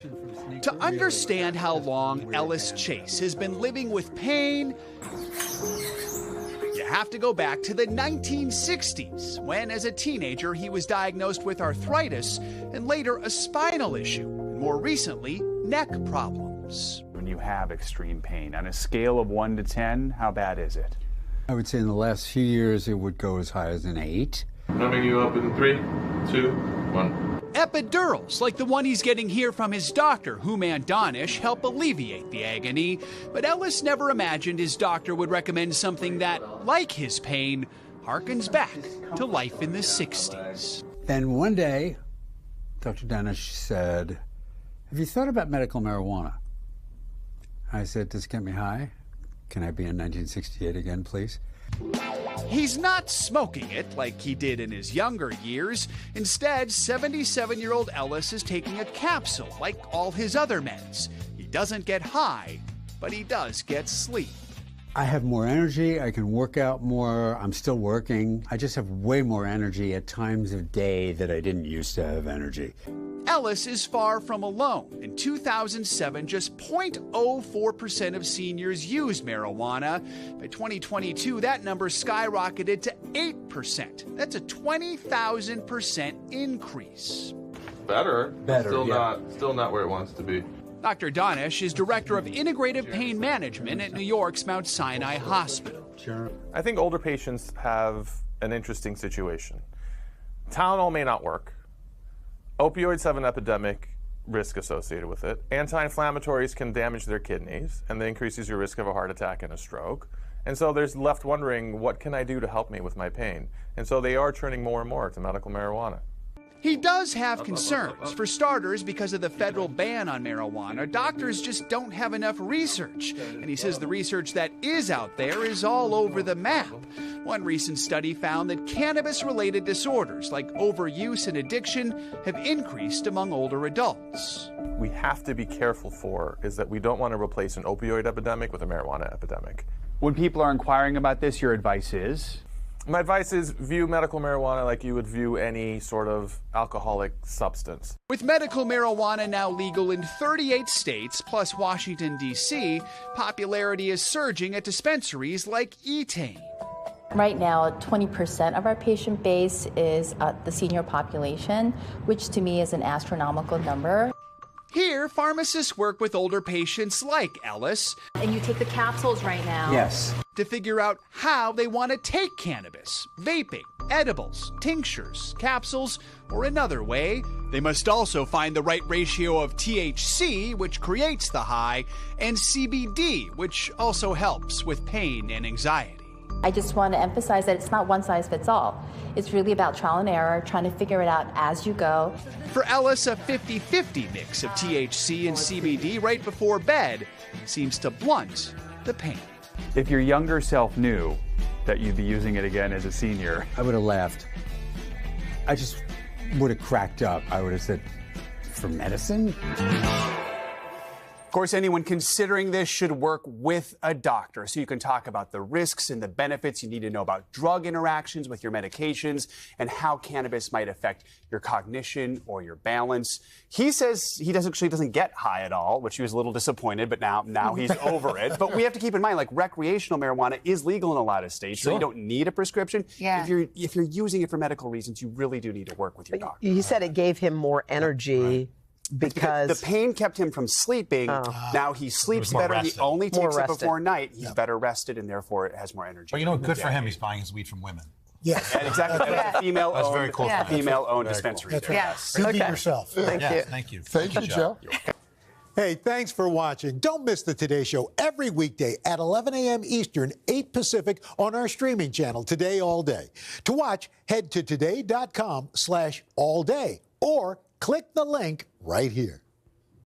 To understand how long Ellis Chase has been living with pain, you have to go back to the 1960s, when as a teenager he was diagnosed with arthritis and later a spinal issue, and more recently, neck problems. When you have extreme pain, on a scale of 1 to 10, how bad is it? I would say in the last few years it would go as high as an 8. Numbing you up in 3, 2, 1. Epidurals, like the one he's getting here from his doctor, Hooman Danish, help alleviate the agony. But Ellis never imagined his doctor would recommend something that, like his pain, harkens back to life in the 60s. Then one day, Dr. Danish said, "Have you thought about medical marijuana?" I said, "Does it get me high? Can I be in 1968 again, please?" He's not smoking it like he did in his younger years. Instead, 77-year-old Ellis is taking a capsule like all his other meds. He doesn't get high, but he does get sleep. I have more energy, I can work out more, I'm still working. I just have way more energy at times of day that I didn't used to have energy. Ellis is far from alone. In 2007, just 0.04% of seniors used marijuana. By 2022, that number skyrocketed to 8%. That's a 20,000% increase. Better, yeah. Still not where it wants to be. Dr. Danish is director of integrative pain management at New York's Mount Sinai Hospital. Sure. I think older patients have an interesting situation. Tylenol may not work. Opioids have an epidemic risk associated with it. Anti-inflammatories can damage their kidneys, and that increases your risk of a heart attack and a stroke. And so they're left wondering, what can I do to help me with my pain? And so they are turning more and more to medical marijuana. He does have concerns. For starters, because of the federal ban on marijuana, doctors just don't have enough research. And he says the research that is out there is all over the map. One recent study found that cannabis-related disorders like overuse and addiction have increased among older adults. We have to be careful is that we don't want to replace an opioid epidemic with a marijuana epidemic. When people are inquiring about this, your advice is? My advice is view medical marijuana like you would view any sort of alcoholic substance. With medical marijuana now legal in 38 states, plus Washington, D.C., popularity is surging at dispensaries like Etain. Right now, 20% of our patient base is the senior population, which to me is an astronomical number. Here, pharmacists work with older patients like Ellis. And you take the capsules right now. Yes. To figure out how they want to take cannabis, vaping, edibles, tinctures, capsules, or another way. They must also find the right ratio of THC, which creates the high, and CBD, which also helps with pain and anxiety. I just want to emphasize that it's not one size fits all. It's really about trial and error, trying to figure it out as you go. For Ellis, a 50-50 mix of THC and CBD right before bed seems to blunt the pain. If your younger self knew that you'd be using it again as a senior, I would have laughed. I just would have cracked up. I would have said, "For medicine?" Of course, anyone considering this should work with a doctor so you can talk about the risks and the benefits. You need to know about drug interactions with your medications and how cannabis might affect your cognition or your balance. He says he doesn't get high at all, which he was a little disappointed, but now he's over it. But we have to keep in mind, like, recreational marijuana is legal in a lot of states, so you don't need a prescription. Yeah. If you're using it for medical reasons, you really do need to work with your doctor. He said it gave him more energy. Because the pain kept him from sleeping. Now he sleeps better. rested. He only takes it rested. before night. He's better rested, and therefore it has more energy. But you know, good for him. He's buying his weed from women. Yeah, exactly. That's a female-owned, That's very cool. Yeah. female-owned dispensary. That's right. Yes. Speak Okay. yourself. Thank you. Thank you. Thank you, Joe. Hey, thanks for watching. Don't miss the Today Show every weekday at 11 a.m. Eastern, 8 Pacific on our streaming channel, Today All Day. To watch, head to today.com/allday or click the link right here.